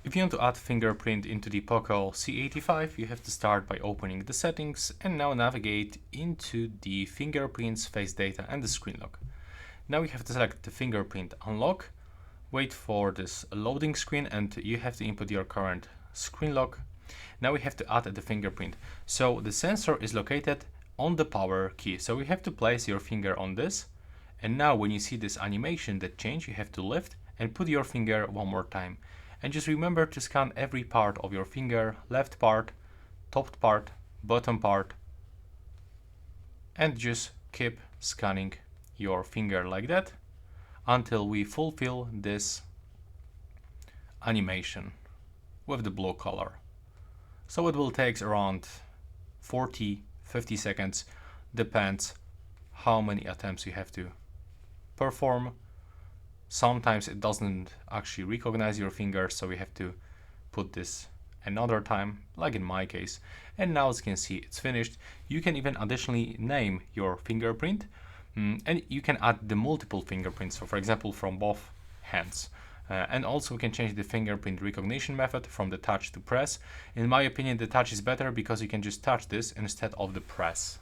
If you want to add fingerprint into the Poco C85, you have to start by opening the settings and now navigate into the fingerprints, face data and the screen lock. Now you have to select the fingerprint unlock, wait for this loading screen and you have to input your current screen lock. Now we have to add the fingerprint. So the sensor is located on the power key. So you have to place your finger on this. And now when you see this animation that change, you have to lift and put your finger one more time. And just remember to scan every part of your finger, left part, top part, bottom part, and just keep scanning your finger like that until we fulfill this animation with the blue color. So it will take around 40-50 seconds, depends how many attempts you have to perform. Sometimes it doesn't actually recognize your finger, so we have to put this another time, like in my case. And now as you can see, it's finished. You can even additionally name your fingerprint, and you can add the multiple fingerprints, so for example from both hands. And also we can change the fingerprint recognition method from the touch to press. In my opinion, the touch is better because you can just touch this instead of the press.